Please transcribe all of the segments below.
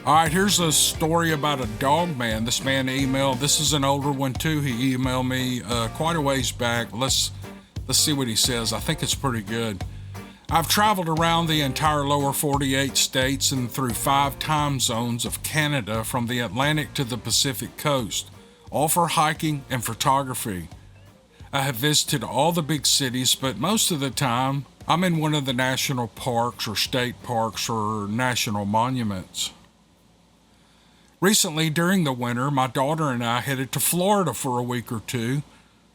All right, here's a story about a dog man. This man emailed. This is an older one too. He emailed me quite a ways back. Let's see what he says. I think it's pretty good. I've traveled around the entire lower 48 states and through 5 time zones of Canada from the Atlantic to the Pacific coast, all for hiking and photography. I have visited all the big cities, but most of the time I'm in one of the national parks or state parks or national monuments. Recently, during the winter, my daughter and I headed to Florida for a week or two.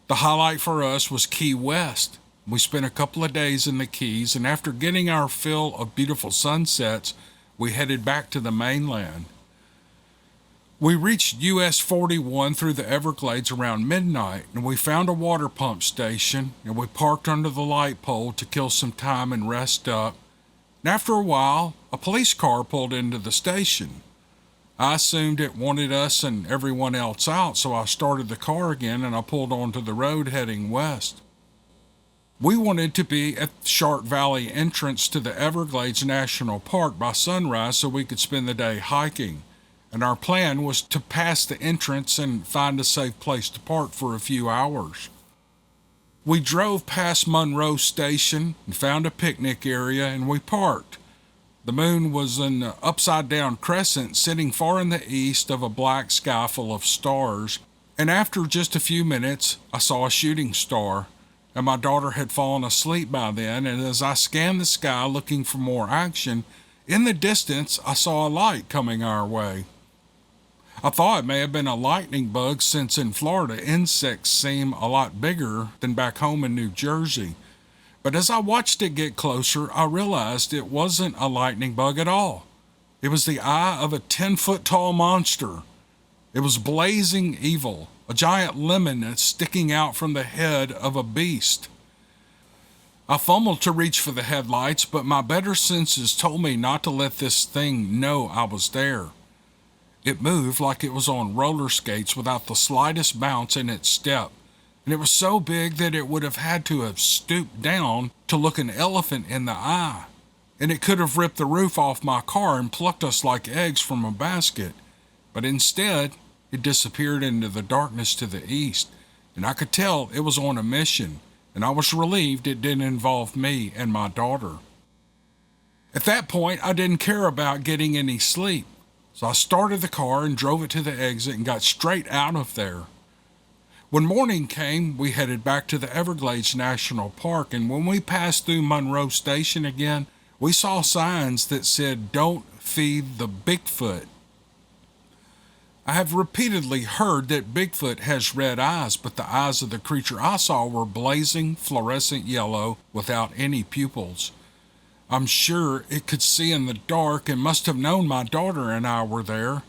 The highlight for us was Key West. We spent a couple of days in the Keys, and after getting our fill of beautiful sunsets, we headed back to the mainland. We reached US 41 through the Everglades around midnight, and we found a water pump station, and we parked under the light pole to kill some time and rest up. And after a while, a police car pulled into the station. I assumed it wanted us and everyone else out, so I started the car again and I pulled onto the road heading west. We wanted to be at the Shark Valley entrance to the Everglades National Park by sunrise so we could spend the day hiking, and our plan was to pass the entrance and find a safe place to park for a few hours. We drove past Monroe Station and found a picnic area and we parked. The moon was an upside-down crescent sitting far in the east of a black sky full of stars, and after just a few minutes, I saw a shooting star, and my daughter had fallen asleep by then, and as I scanned the sky looking for more action, in the distance, I saw a light coming our way. I thought it may have been a lightning bug since in Florida, insects seem a lot bigger than back home in New Jersey. But as I watched it get closer, I realized it wasn't a lightning bug at all. It was the eye of a 10-foot-tall monster. It was blazing evil, a giant lemon sticking out from the head of a beast. I fumbled to reach for the headlights, but my better senses told me not to let this thing know I was there. It moved like it was on roller skates without the slightest bounce in its step. And it was so big that it would have had to have stooped down to look an elephant in the eye. And it could have ripped the roof off my car and plucked us like eggs from a basket. But instead, it disappeared into the darkness to the east, and I could tell it was on a mission, and I was relieved it didn't involve me and my daughter. At that point, I didn't care about getting any sleep, so I started the car and drove it to the exit and got straight out of there. When morning came, we headed back to the Everglades National Park, and when we passed through Monroe Station again, we saw signs that said, "Don't feed the Bigfoot." I have repeatedly heard that Bigfoot has red eyes, but the eyes of the creature I saw were blazing fluorescent yellow without any pupils. I'm sure it could see in the dark and must have known my daughter and I were there.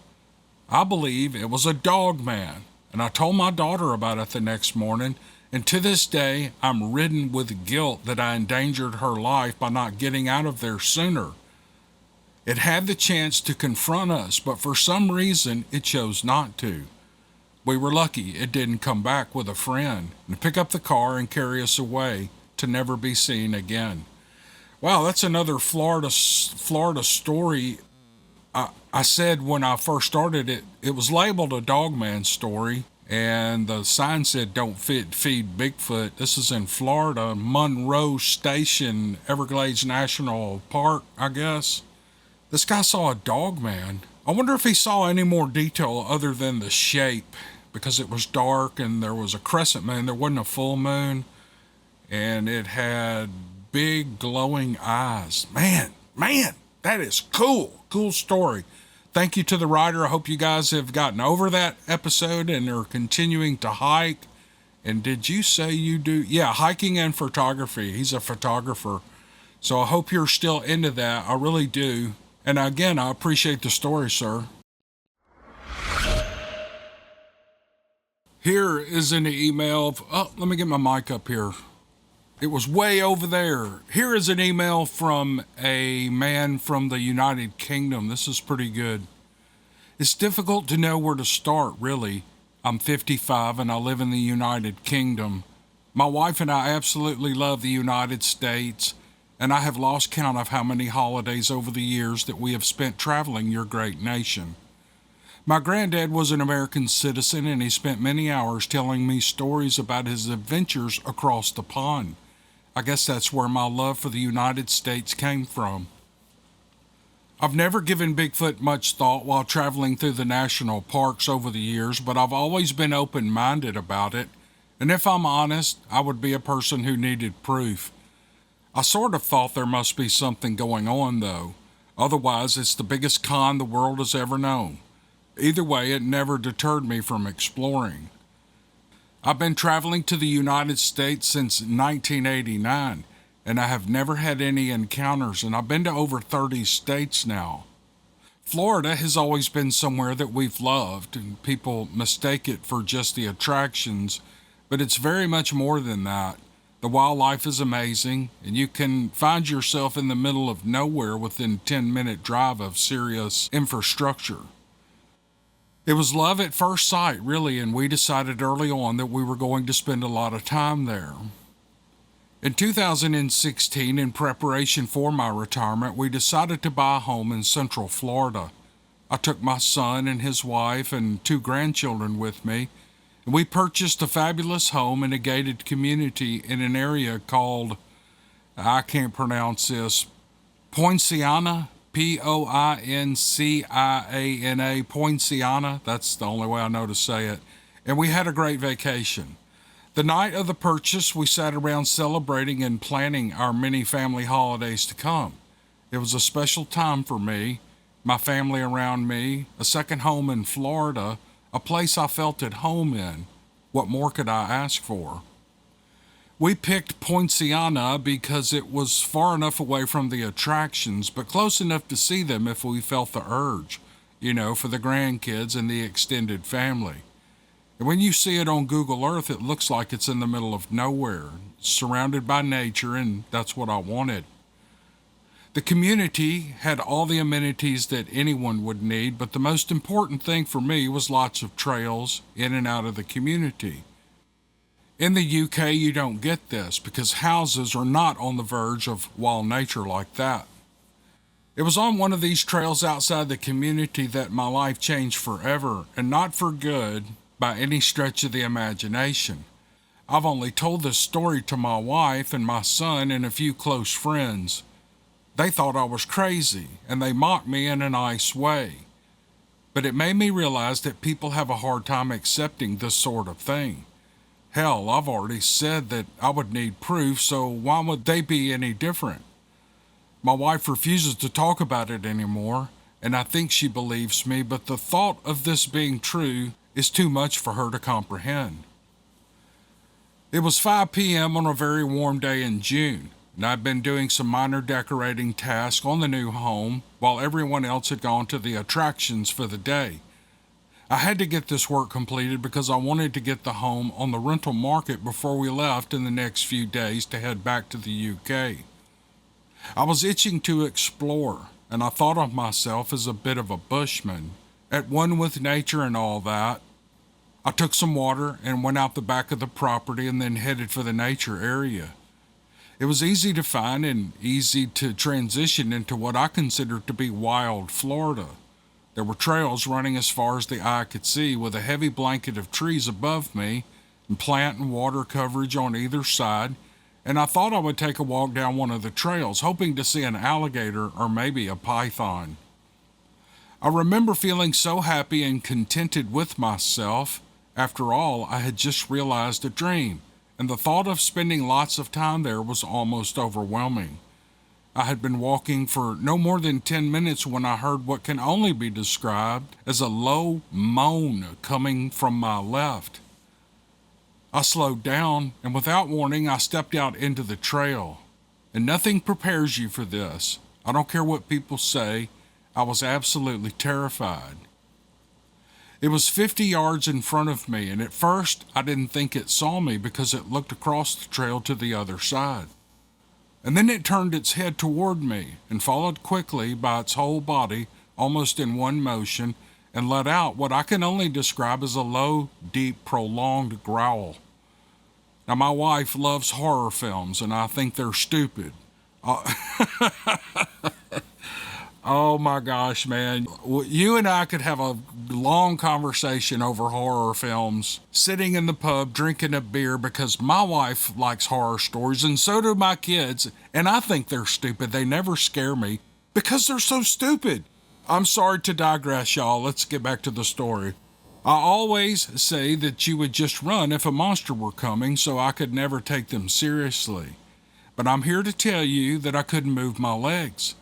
I believe it was a dog man. And I told my daughter about it the next morning, and to this day, I'm ridden with guilt that I endangered her life by not getting out of there sooner. It had the chance to confront us, but for some reason, it chose not to. We were lucky it didn't come back with a friend and pick up the car and carry us away to never be seen again. Wow, that's another Florida story. I said when I first started it was labeled a dogman story, and the sign said don't feed Bigfoot. This is in Florida, Monroe Station, Everglades National Park, I guess. This guy saw a dogman. I wonder if he saw any more detail other than the shape, because it was dark and there was a crescent moon. There wasn't a full moon, and it had big glowing eyes. Man, that is cool. Cool story. Thank you to the writer. I hope you guys have gotten over that episode and are continuing to hike. And did you say you do? Yeah, hiking and photography. He's a photographer. So I hope you're still into that. I really do. And again, I appreciate the story, sir. Here is an email. Let me get my mic up here. It was way over there. Here is an email from a man from the United Kingdom. This is pretty good. It's difficult to know where to start, really. I'm 55 and I live in the United Kingdom. My wife and I absolutely love the United States, and I have lost count of how many holidays over the years that we have spent traveling your great nation. My granddad was an American citizen, and he spent many hours telling me stories about his adventures across the pond. I guess that's where my love for the United States came from. I've never given Bigfoot much thought while traveling through the national parks over the years, but I've always been open-minded about it, and if I'm honest, I would be a person who needed proof. I sort of thought there must be something going on, though. Otherwise, it's the biggest con the world has ever known. Either way, it never deterred me from exploring. I've been traveling to the United States since 1989, and I have never had any encounters, and I've been to over 30 states now. Florida has always been somewhere that we've loved, and people mistake it for just the attractions, but it's very much more than that. The wildlife is amazing, and you can find yourself in the middle of nowhere within a 10-minute drive of serious infrastructure. It was love at first sight, really, and we decided early on that we were going to spend a lot of time there. In 2016, in preparation for my retirement, we decided to buy a home in Central Florida. I took my son and his wife and 2 grandchildren with me, and we purchased a fabulous home in a gated community in an area called, I can't pronounce this, Poinciana, Poinciana, Poinciana. That's the only way I know to say it. And we had a great vacation. The night of the purchase, we sat around celebrating and planning our many family holidays to come. It was a special time for me, my family around me, a second home in Florida, a place I felt at home in. What more could I ask for? We picked Poinciana because it was far enough away from the attractions, but close enough to see them if we felt the urge, for the grandkids and the extended family. And when you see it on Google Earth, it looks like it's in the middle of nowhere, surrounded by nature, and that's what I wanted. The community had all the amenities that anyone would need, but the most important thing for me was lots of trails in and out of the community. In the UK, you don't get this because houses are not on the verge of wild nature like that. It was on one of these trails outside the community that my life changed forever, and not for good by any stretch of the imagination. I've only told this story to my wife and my son and a few close friends. They thought I was crazy, and they mocked me in a nice way. But it made me realize that people have a hard time accepting this sort of thing. Hell, I've already said that I would need proof, so why would they be any different? My wife refuses to talk about it anymore, and I think she believes me, but the thought of this being true is too much for her to comprehend. It was 5 p.m. on a very warm day in June, and I'd been doing some minor decorating tasks on the new home while everyone else had gone to the attractions for the day. I had to get this work completed because I wanted to get the home on the rental market before we left in the next few days to head back to the UK. I was itching to explore, and I thought of myself as a bit of a bushman, at one with nature and all that. I took some water and went out the back of the property and then headed for the nature area. It was easy to find and easy to transition into what I considered to be wild Florida. There were trails running as far as the eye could see with a heavy blanket of trees above me and plant and water coverage on either side, and I thought I would take a walk down one of the trails, hoping to see an alligator or maybe a python. I remember feeling so happy and contented with myself. After all, I had just realized a dream, and the thought of spending lots of time there was almost overwhelming. I had been walking for no more than 10 minutes when I heard what can only be described as a low moan coming from my left. I slowed down, and without warning, I stepped out into the trail. And nothing prepares you for this. I don't care what people say. I was absolutely terrified. It was 50 yards in front of me, and at first I didn't think it saw me because it looked across the trail to the other side. And then it turned its head toward me and followed quickly by its whole body, almost in one motion, and let out what I can only describe as a low, deep, prolonged growl. Now, my wife loves horror films, and I think they're stupid. Oh my gosh, man. You and I could have a long conversation over horror films, sitting in the pub drinking a beer because my wife likes horror stories and so do my kids. And I think they're stupid. They never scare me because they're so stupid. I'm sorry to digress, y'all. Let's get back to the story. I always say that you would just run if a monster were coming, so I could never take them seriously. But I'm here to tell you that I couldn't move my legs.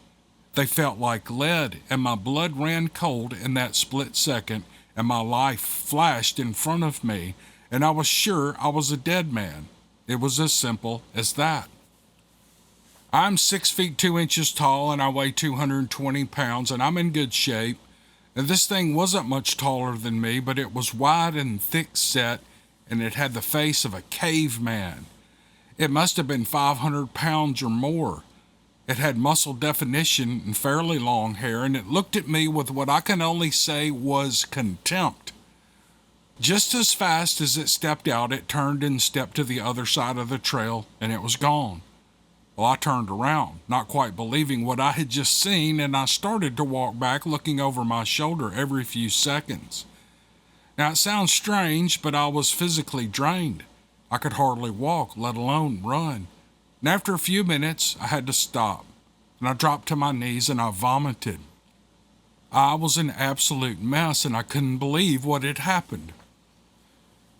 They felt like lead, and my blood ran cold in that split second, and my life flashed in front of me, and I was sure I was a dead man. It was as simple as that. I'm 6 feet 2 inches tall, and I weigh 220 pounds, and I'm in good shape. And this thing wasn't much taller than me, but it was wide and thick set, and it had the face of a caveman. It must have been 500 pounds or more. It had muscle definition and fairly long hair, and it looked at me with what I can only say was contempt. Just as fast as it stepped out, it turned and stepped to the other side of the trail, and it was gone. Well, I turned around, not quite believing what I had just seen, and I started to walk back, looking over my shoulder every few seconds. Now, it sounds strange, but I was physically drained. I could hardly walk, let alone run. And after a few minutes, I had to stop, and I dropped to my knees and I vomited. I was an absolute mess, and I couldn't believe what had happened.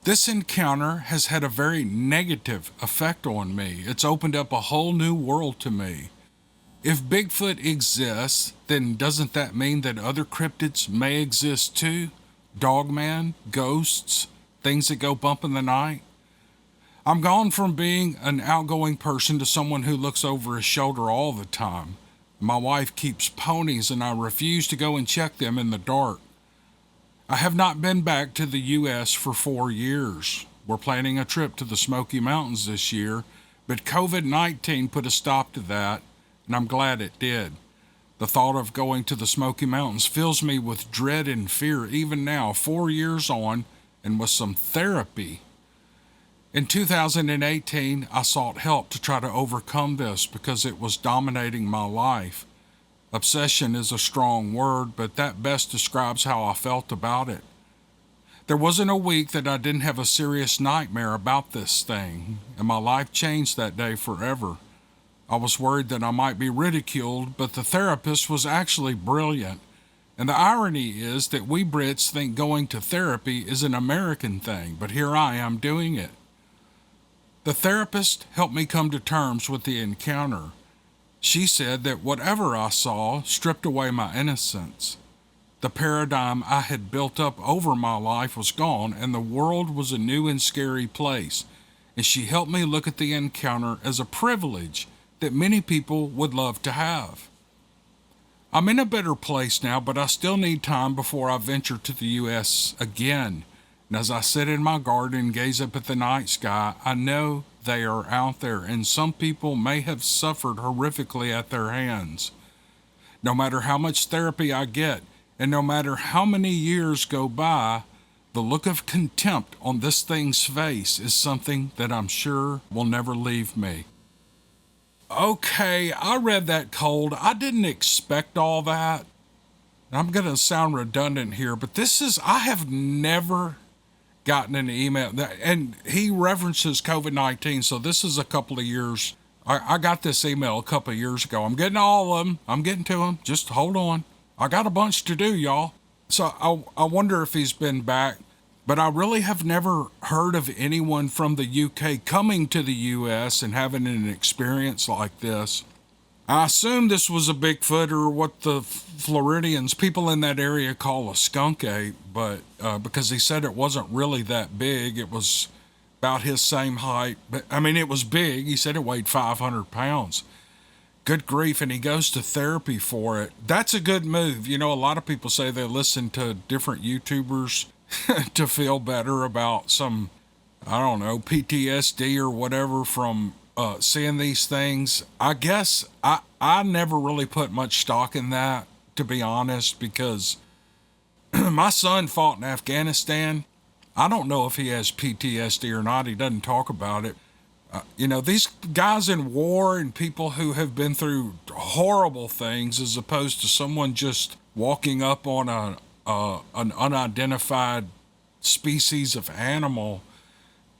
This encounter has had a very negative effect on me. It's opened up a whole new world to me. If Bigfoot exists, then doesn't that mean that other cryptids may exist too? Dogman, ghosts, things that go bump in the night? I'm gone from being an outgoing person to someone who looks over his shoulder all the time. My wife keeps ponies and I refuse to go and check them in the dark. I have not been back to the U.S. for 4 years. We're planning a trip to the Smoky Mountains this year, but COVID-19 put a stop to that, and I'm glad it did. The thought of going to the Smoky Mountains fills me with dread and fear even now, 4 years on, and with some therapy. In 2018, I sought help to try to overcome this because it was dominating my life. Obsession is a strong word, but that best describes how I felt about it. There wasn't a week that I didn't have a serious nightmare about this thing, and my life changed that day forever. I was worried that I might be ridiculed, but the therapist was actually brilliant. And the irony is that we Brits think going to therapy is an American thing, but here I am doing it. The therapist helped me come to terms with the encounter. She said that whatever I saw stripped away my innocence. The paradigm I had built up over my life was gone, and the world was a new and scary place. And she helped me look at the encounter as a privilege that many people would love to have. I'm in a better place now, but I still need time before I venture to the U.S. again. And as I sit in my garden and gaze up at the night sky, I know they are out there, and some people may have suffered horrifically at their hands. No matter how much therapy I get, and no matter how many years go by, the look of contempt on this thing's face is something that I'm sure will never leave me. Okay, I read that cold. I didn't expect all that. I'm going to sound redundant here, but I have never gotten an email, and he references COVID-19, so this is a couple of years. I got this email a couple of years ago. I'm getting all of them. I'm getting to them. Just hold on. I got a bunch to do, y'all. So I wonder if he's been back, but I really have never heard of anyone from the UK coming to the US and having an experience like this. I assume this was a Bigfoot, or what the Floridians, people in that area, call a skunk ape, but because he said it wasn't really that big, it was about his same height. But I mean, it was big. He said it weighed 500 pounds. Good grief, and he goes to therapy for it. That's a good move. You know, a lot of people say they listen to different YouTubers to feel better about some, I don't know, PTSD or whatever from seeing these things. I guess I never really put much stock in that, to be honest, because my son fought in Afghanistan. I don't know if he has PTSD or not. He doesn't talk about it. These guys in war and people who have been through horrible things, as opposed to someone just walking up on an unidentified species of animal.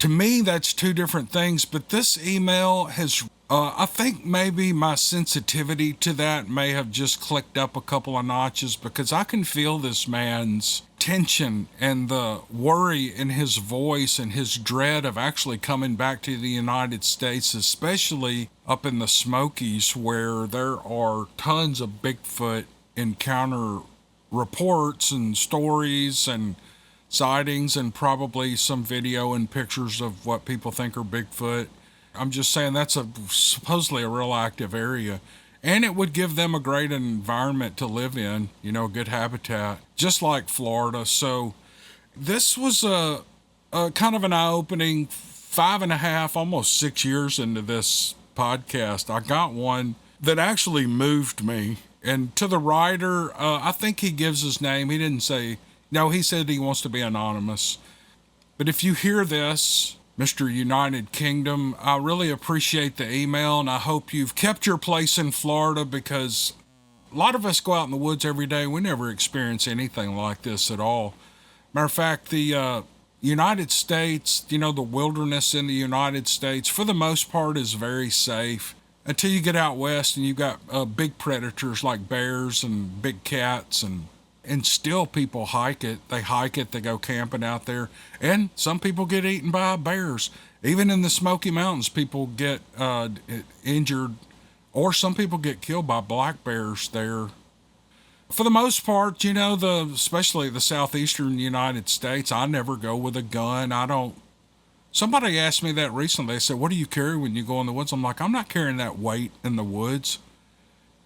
To me, that's two different things. But this email has, I think maybe my sensitivity to that may have just clicked up a couple of notches, because I can feel this man's tension and the worry in his voice and his dread of actually coming back to the United States, especially up in the Smokies, where there are tons of Bigfoot encounter reports and stories and sightings, and probably some video and pictures of what people think are Bigfoot. I'm just saying that's supposedly a real active area. And it would give them a great environment to live in, a good habitat, just like Florida. So this was a kind of an eye-opening 5.5, almost 6 years into this podcast. I got one that actually moved me. And to the writer, I think he gives his name. He didn't say, no, he said he wants to be anonymous. But if you hear this, Mr. United Kingdom, I really appreciate the email, and I hope you've kept your place in Florida, because a lot of us go out in the woods every day. We never experience anything like this at all. Matter of fact, the United States, the wilderness in the United States, for the most part, is very safe until you get out west and you've got big predators like bears and big cats, and still people hike it. They hike it, they go camping out there, and some people get eaten by bears. Even in the Smoky Mountains, people get injured, or some people get killed by black bears there. For the most part, especially the southeastern United States, I never go with a gun. Somebody asked me that recently. They said, what do you carry when you go in the woods? I'm like, I'm not carrying that weight in the woods.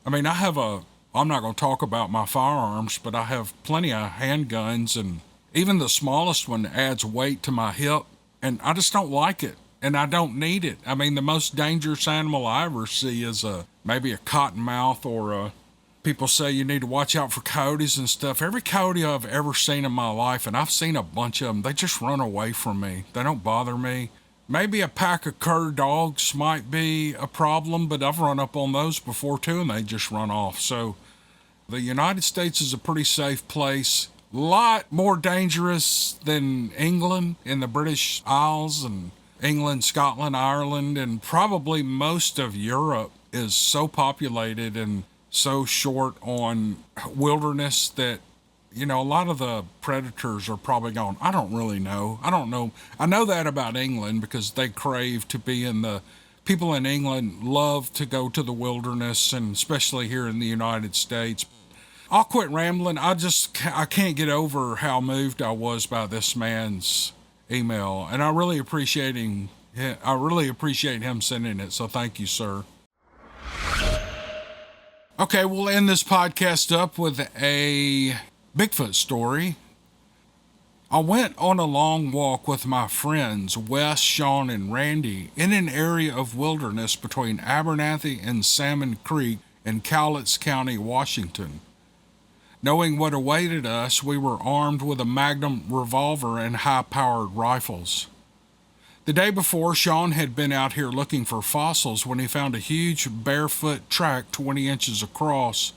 I mean, I'm not going to talk about my firearms, but I have plenty of handguns, and even the smallest one adds weight to my hip, and I just don't like it, and I don't need it. I mean, the most dangerous animal I ever see is maybe a cottonmouth, or people say you need to watch out for coyotes and stuff. Every coyote I've ever seen in my life, and I've seen a bunch of them, they just run away from me. They don't bother me. Maybe a pack of cur dogs might be a problem, but I've run up on those before too, and they just run off. So the United States is a pretty safe place. A lot more dangerous than England and the British Isles, and England, Scotland, Ireland, and probably most of Europe is so populated and so short on wilderness that, a lot of the predators are probably gone. I don't really know. I don't know. I know that about England because they crave to be people in England love to go to the wilderness, and especially here in the United States. I'll quit rambling. I can't get over how moved I was by this man's email, and I really appreciate him sending it. So thank you, sir. Okay, we'll end this podcast up with a Bigfoot story. I went on a long walk with my friends Wes, Sean, and Randy in an area of wilderness between Abernathy and Salmon Creek in Cowlitz County, Washington. Knowing what awaited us, we were armed with a Magnum revolver and high-powered rifles. The day before, Sean had been out here looking for fossils when he found a huge barefoot track 20 inches across.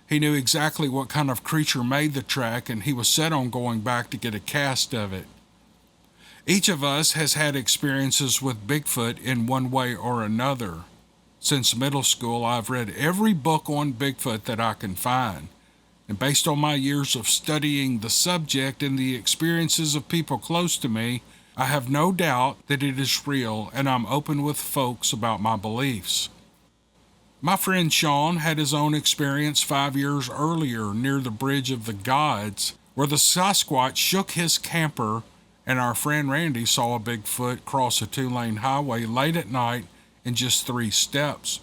He knew exactly what kind of creature made the track, and he was set on going back to get a cast of it. Each of us has had experiences with Bigfoot in one way or another. Since middle school, I've read every book on Bigfoot that I can find. And based on my years of studying the subject and the experiences of people close to me, I have no doubt that it is real, and I'm open with folks about my beliefs. My friend Sean had his own experience 5 years earlier near the Bridge of the Gods, where the Sasquatch shook his camper, and our friend Randy saw a Bigfoot cross a 2-lane highway late at night in just 3 steps.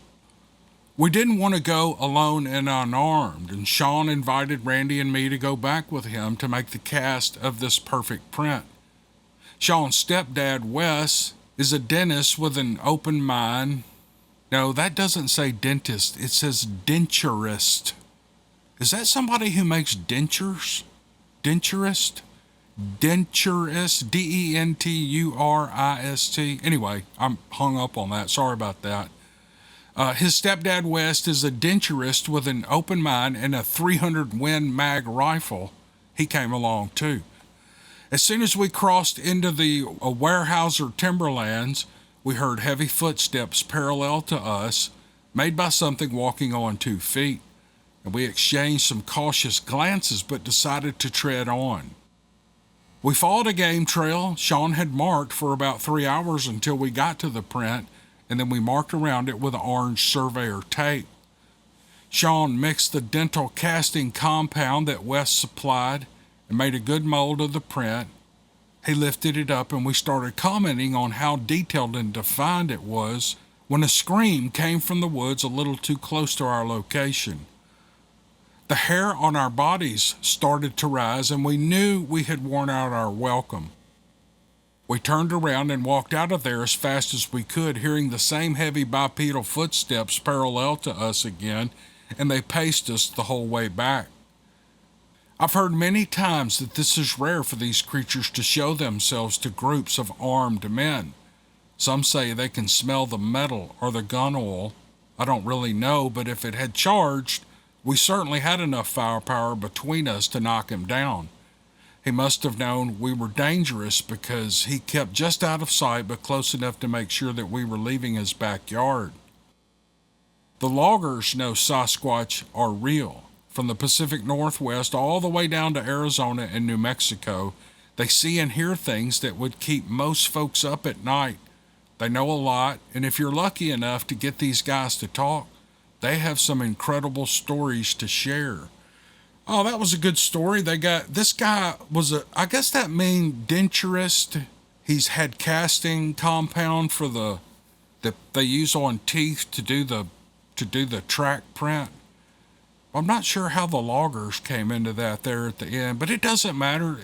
We didn't want to go alone and unarmed, and Sean invited Randy and me to go back with him to make the cast of this perfect print. Sean's stepdad, Wes, is a dentist with an open mind. No, that doesn't say dentist. It says denturist. Is that somebody who makes dentures? Denturist? denturist, Denturist. Anyway, I'm hung up on that. Sorry about that. His stepdad West is a denturist with an open mind and a 300 Win Mag rifle. He came along too. As soon as we crossed into the Weyerhaeuser timberlands, we heard heavy footsteps parallel to us, made by something walking on 2 feet, and we exchanged some cautious glances but decided to tread on. We followed a game trail Sean had marked for about 3 hours until we got to the print, and then we marked around it with orange surveyor tape. Sean mixed the dental casting compound that West supplied and made a good mold of the print. He lifted it up and we started commenting on how detailed and defined it was when a scream came from the woods a little too close to our location. The hair on our bodies started to rise and we knew we had worn out our welcome. We turned around and walked out of there as fast as we could, hearing the same heavy bipedal footsteps parallel to us again, and they paced us the whole way back. I've heard many times that this is rare for these creatures to show themselves to groups of armed men. Some say they can smell the metal or the gun oil. I don't really know, but if it had charged, we certainly had enough firepower between us to knock him down. He must have known we were dangerous because he kept just out of sight but close enough to make sure that we were leaving his backyard. The loggers know Sasquatch are real. From the Pacific Northwest all the way down to Arizona and New Mexico, they see and hear things that would keep most folks up at night. They know a lot, and if you're lucky enough to get these guys to talk, they have some incredible stories to share. Oh, that was a good story. This guy was I guess that means denturist. He's had casting compound for that they use on teeth to do the track print. I'm not sure how the loggers came into that there at the end, but it doesn't matter.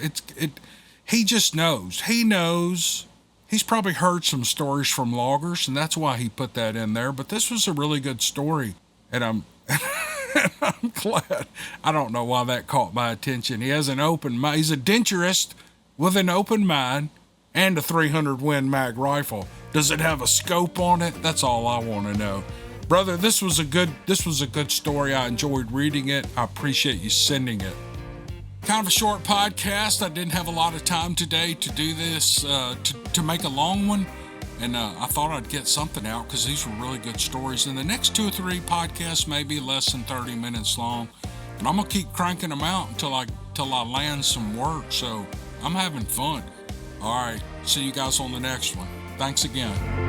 He just knows. He knows. He's probably heard some stories from loggers, and that's why he put that in there. But this was a really good story, and I'm glad. I don't know why that caught my attention. He has an open mind. He's a denturist with an open mind and a 300 Win Mag rifle. Does it have a scope on it? That's all I want to know. Brother, this was a good story. I enjoyed reading it. I appreciate you sending it. Kind of a short podcast. I didn't have a lot of time today to do this, to make a long one. And I thought I'd get something out because these were really good stories. And the next 2 or 3 podcasts may be less than 30 minutes long. But I'm going to keep cranking them out until I land some work. So I'm having fun. All right. See you guys on the next one. Thanks again.